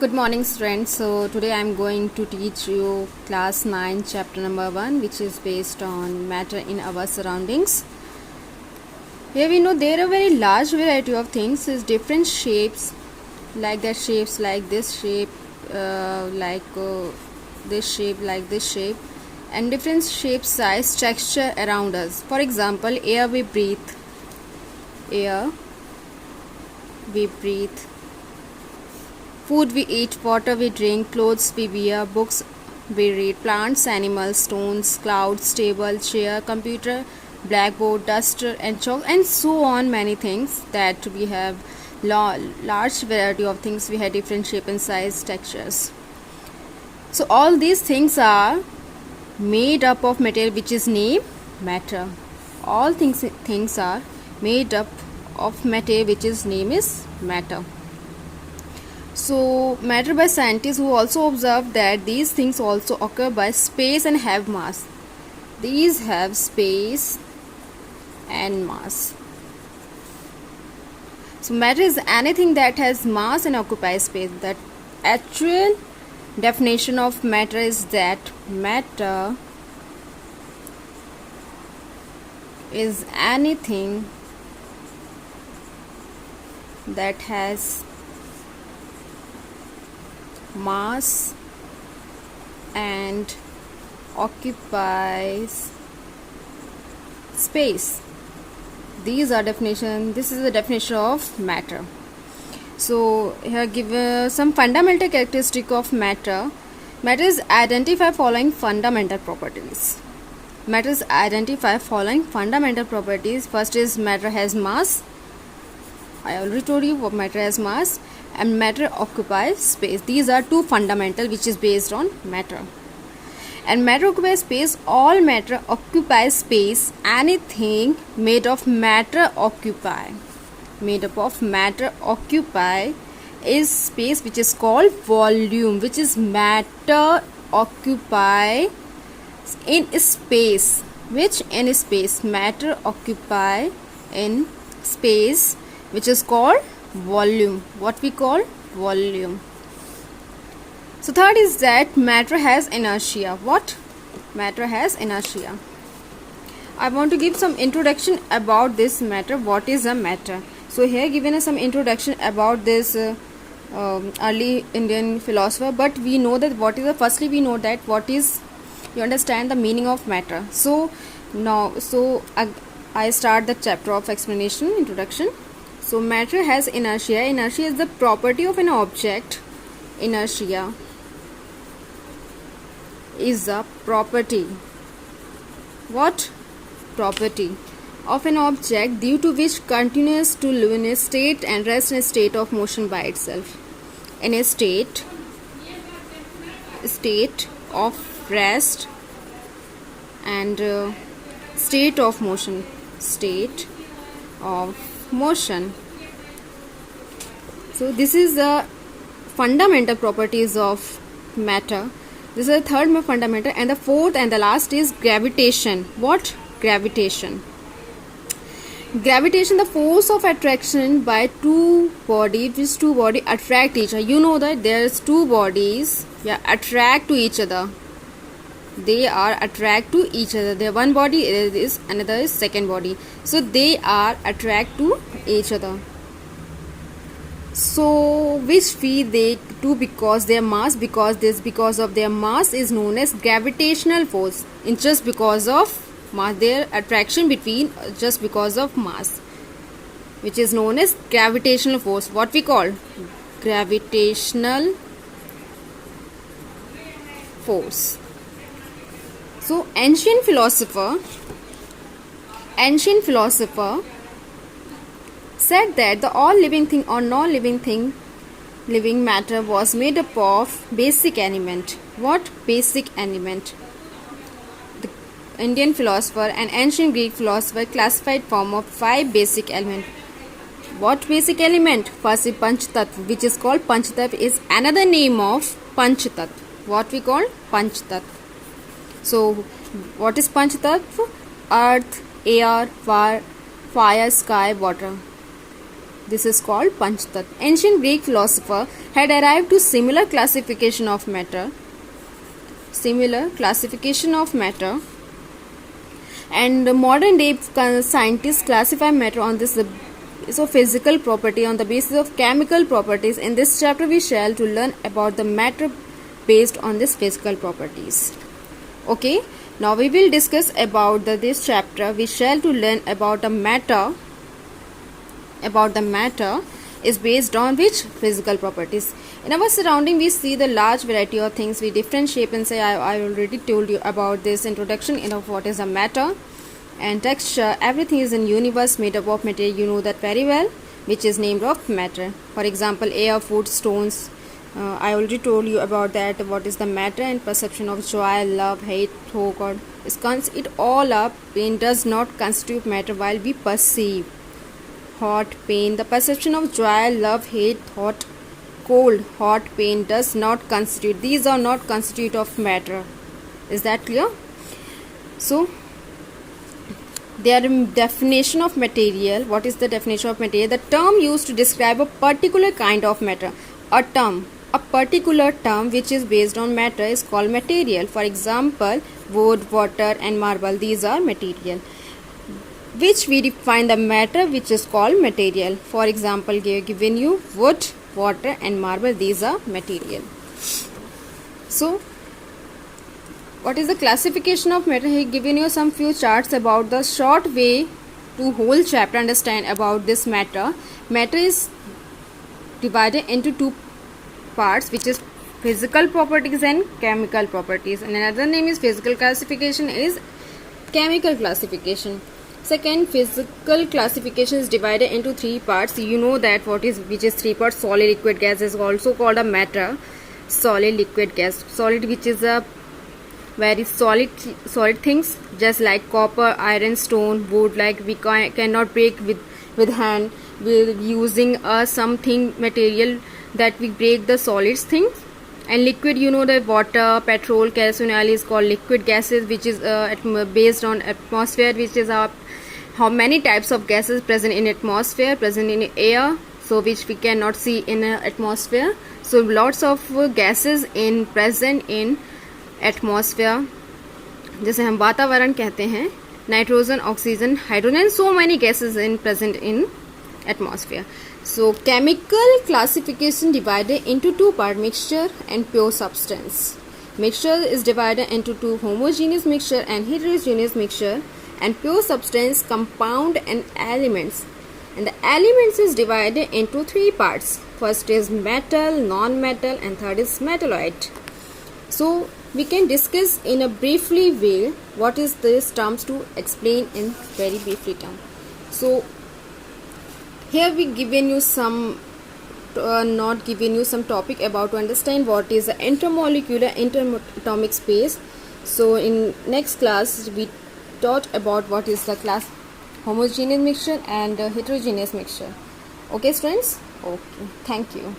Good morning, friends. So today I'm going to teach you class 9 chapter number 1, which is based on matter in our surroundings. Here we know there are very large variety of things is different shapes, like that shapes, like this shape, this shape, like this shape, and different shape, size, texture around us. For example, air we breathe, food we eat, water we drink, clothes we wear, books we read, plants, animals, stones, clouds, table, chair, computer, blackboard, duster, and chalk, and so on. Many things that we have large variety of things. We have different shape and size, textures. So all these things are made up of material which is named matter. All things are made up of material which is name is matter. So matter by scientists who also observed that these things also occur by space and have mass. These have space and mass. So matter is anything that has mass and occupies space. The actual definition of matter is that matter is anything that has mass and occupies space. These are definition. This is the definition of matter. So here give some fundamental characteristic of matter. Matter is identify following fundamental properties. Matter is identify following fundamental properties. First is matter has mass. I already told you what matter has mass, and matter occupies space. These are two fundamental which is based on matter. And matter occupies space. All matter occupies space. Anything made of matter occupy. Made up of matter occupy is space which is called volume, which is matter occupy in space. Which in space? Matter occupy in space, which is called volume. What we call volume. So third is that matter has inertia. What? Matter has inertia. I want to give some introduction about this matter. What is a matter? So here given us some introduction about this early Indian philosopher, but we know that what is firstly we know that what is, you understand the meaning of matter. So now I start the chapter of explanation, introduction. So matter has inertia. Inertia is the property of an object. Inertia is a property. What? Property of an object due to which continues to live in a state and rest in a state of motion by itself. In a state of rest and state of motion. State of motion. So this is the fundamental properties of matter. This is the third fundamental, and the fourth and the last is gravitation. What? Gravitation. Gravitation, the force of attraction by two bodies, which two bodies attract each other. You know that there's two bodies, attract to each other. They are attract to each other. Their one body is another is second body. So they are attract to each other. So which feed they do because their mass, because of their mass is known as gravitational force. In just because of mass, their attraction between just because of mass, which is known as gravitational force. What we call gravitational force. So ancient philosopher said that the all living thing or non-living thing, living matter was made up of basic element. What? Basic element. The Indian philosopher and ancient Greek philosopher classified form of 5 basic elements. What basic element? First is Panchtattva, which is called Panchtattva, is another name of Panchtattva. What we call Panchtattva. So what is Panchtattva? Earth, air, fire, sky, water. This is called Panchtat. Ancient Greek philosopher had arrived to similar classification of matter. And modern day scientists classify matter on this physical property on the basis of chemical properties. In this chapter we shall to learn about the matter based on this physical properties. Okay, now we will discuss about this chapter. We shall to learn about the matter is based on which physical properties. In our surrounding we see the large variety of things with different shape and size. I already told you about this introduction of what is a matter and texture. Everything is in universe made up of material, you know that very well, which is named of matter. For example, air, food, stones. I already told you about that, what is the matter. And perception of joy, love, hate, hope, or it all up. Pain does not constitute matter while we perceive. Hot, pain, the perception of joy, love, hate, thought, cold, hot, pain does not constitute. These are not constitute of matter. Is that clear? So their definition of material. What is the definition of material? The term used to describe a particular kind of matter. A particular term which is based on matter is called material. For example, wood, water and marble, these are material, which we define the matter which is called material. For example, given you wood, water and marble, these are material. So what is the classification of matter? He given you some few charts about the short way to whole chapter understand about this matter. Matter is divided into two parts, which is physical properties and chemical properties. And another name is physical classification is chemical classification. Second, physical classification is divided into three parts. You know that which is three parts. Solid, liquid, gas is also called a matter. Solid, liquid, gas. Solid, which is a very solid things, just like copper, iron, stone, wood, like we cannot break with hand. We're using something material that we break the solid things. And liquid, you know, the water, petrol, kerosene oil is called liquid gases, which is based on atmosphere, which is how many types of gases present in atmosphere, present in air, so which we cannot see in atmosphere. So lots of gases in present in atmosphere, जैसे हम वातावरण कहते हैं, nitrogen, oxygen, hydrogen, so many gases in present in atmosphere. So chemical classification divided into two parts, mixture and pure substance. Mixture is divided into two, homogeneous mixture and heterogeneous mixture, and pure substance, compound and elements. And the elements is divided into three parts. First is metal, non-metal, and third is metalloid. So we can discuss in a briefly way what is this terms to explain in very briefly term. So here we given you some not given you some topic about to understand what is the intermolecular interatomic space. So in next class we taught about what is the class homogeneous mixture and heterogeneous mixture. Okay students, okay, thank you.